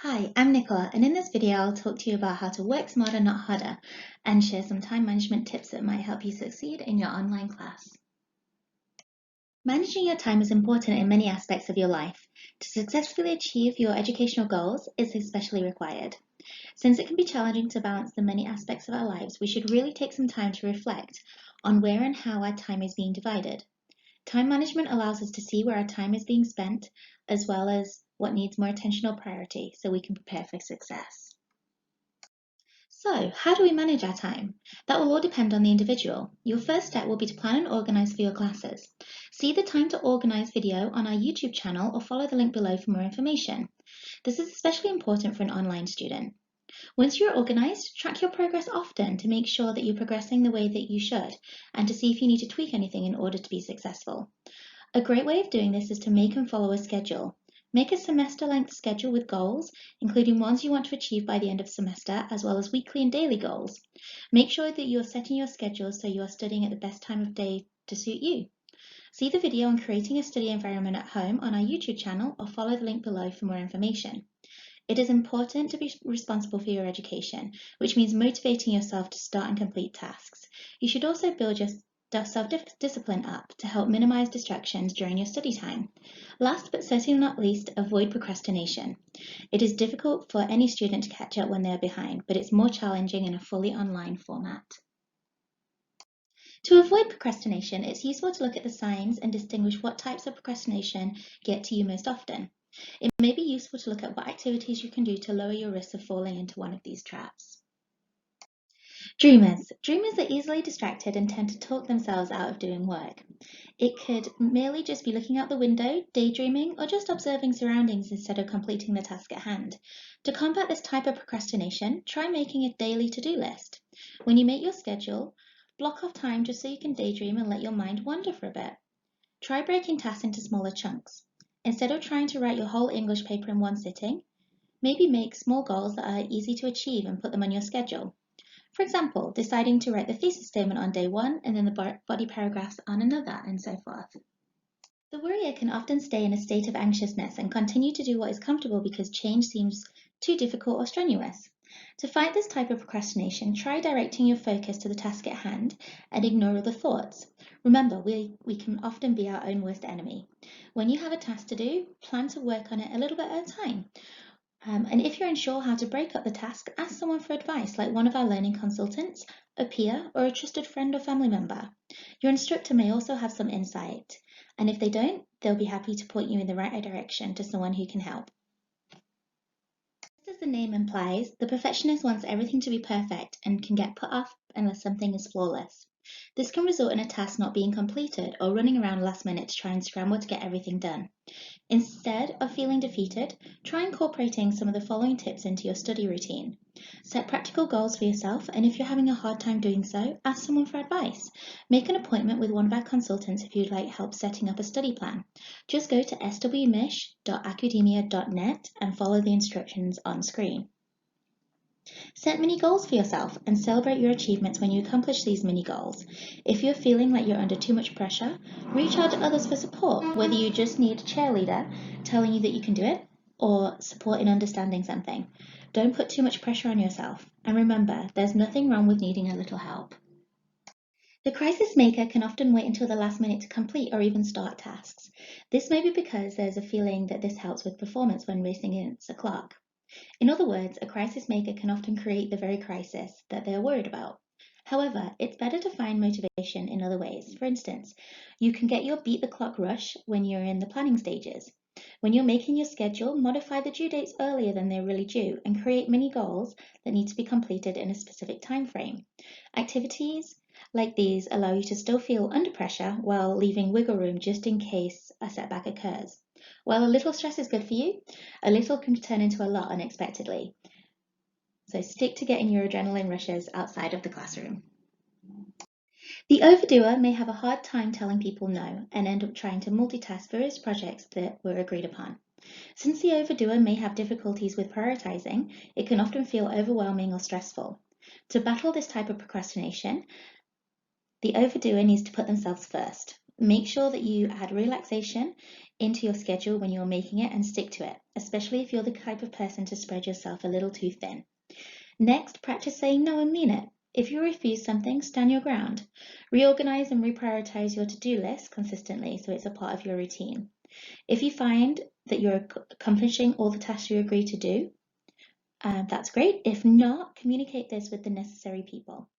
Hi, I'm Nicola, and in this video I'll talk to you about how to work smarter, not harder, and share some time management tips that might help you succeed in your online class. Managing your time is important in many aspects of your life. To successfully achieve your educational goals is especially required. Since it can be challenging to balance the many aspects of our lives, we should really take some time to reflect on where and how our time is being divided. Time management allows us to see where our time is being spent, as well as what needs more attention or priority, so we can prepare for success. So, how do we manage our time? That will all depend on the individual. Your first step will be to plan and organize for your classes. See the Time to Organize video on our YouTube channel or follow the link below for more information. This is especially important for an online student. Once you're organized, track your progress often to make sure that you're progressing the way that you should and to see if you need to tweak anything in order to be successful. A great way of doing this is to make and follow a schedule. Make a semester-length schedule with goals, including ones you want to achieve by the end of semester, as well as weekly and daily goals. Make sure that you are setting your schedule so you are studying at the best time of day to suit you. See the video on creating a study environment at home on our YouTube channel or follow the link below for more information. It is important to be responsible for your education, which means motivating yourself to start and complete tasks. You should also build your self-discipline up to help minimize distractions during your study time. Last but certainly not least, avoid procrastination. It is difficult for any student to catch up when they are behind, but it's more challenging in a fully online format. To avoid procrastination, it's useful to look at the signs and distinguish what types of procrastination get to you most often. It may be useful to look at what activities you can do to lower your risk of falling into one of these traps. Dreamers. Dreamers are easily distracted and tend to talk themselves out of doing work. It could merely just be looking out the window, daydreaming, or just observing surroundings instead of completing the task at hand. To combat this type of procrastination, try making a daily to-do list. When you make your schedule, block off time just so you can daydream and let your mind wander for a bit. Try breaking tasks into smaller chunks. Instead of trying to write your whole English paper in one sitting, maybe make small goals that are easy to achieve and put them on your schedule. For example, deciding to write the thesis statement on day one and then the body paragraphs on another, and so forth. The worrier can often stay in a state of anxiousness and continue to do what is comfortable because change seems too difficult or strenuous. To fight this type of procrastination, try directing your focus to the task at hand and ignore other thoughts. Remember, we can often be our own worst enemy. When you have a task to do, plan to work on it a little bit at a time. And if you're unsure how to break up the task, ask someone for advice, like one of our learning consultants, a peer, or a trusted friend or family member. Your instructor may also have some insight, and if they don't, they'll be happy to point you in the right direction to someone who can help. As the name implies, the perfectionist wants everything to be perfect and can get put off unless something is flawless. This can result in a task not being completed or running around last minute to try and scramble to get everything done. Instead of feeling defeated, try incorporating some of the following tips into your study routine. Set practical goals for yourself, and if you're having a hard time doing so, ask someone for advice. Make an appointment with one of our consultants if you'd like help setting up a study plan. Just go to swmish.academia.net and follow the instructions on screen. Set mini goals for yourself and celebrate your achievements when you accomplish these mini goals. If you're feeling like you're under too much pressure, reach out to others for support, whether you just need a cheerleader telling you that you can do it or support in understanding something. Don't put too much pressure on yourself. And remember, there's nothing wrong with needing a little help. The crisis maker can often wait until the last minute to complete or even start tasks. This may be because there's a feeling that this helps with performance when racing against the clock. In other words, a crisis maker can often create the very crisis that they're worried about. However, it's better to find motivation in other ways. For instance, you can get your beat the clock rush when you're in the planning stages. When you're making your schedule, modify the due dates earlier than they're really due and create mini goals that need to be completed in a specific time frame. Activities like these allow you to still feel under pressure while leaving wiggle room just in case a setback occurs. While a little stress is good for you, a little can turn into a lot unexpectedly. So stick to getting your adrenaline rushes outside of the classroom. The overdoer may have a hard time telling people no and end up trying to multitask various projects that were agreed upon. Since the overdoer may have difficulties with prioritizing, it can often feel overwhelming or stressful. To battle this type of procrastination, the overdoer needs to put themselves first. Make sure that you add relaxation into your schedule when you're making it and stick to it, especially if you're the type of person to spread yourself a little too thin. Next, practice saying no and mean it. If you refuse something, stand your ground. Reorganize and reprioritize your to-do list consistently so it's a part of your routine. If you find that you're accomplishing all the tasks you agree to do, that's great. If not, communicate this with the necessary people.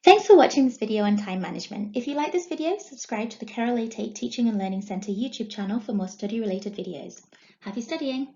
Thanks for watching this video on time management. If you like this video, subscribe to the Carol A. Tate Teaching and Learning Centre YouTube channel for more study-related videos. Happy studying!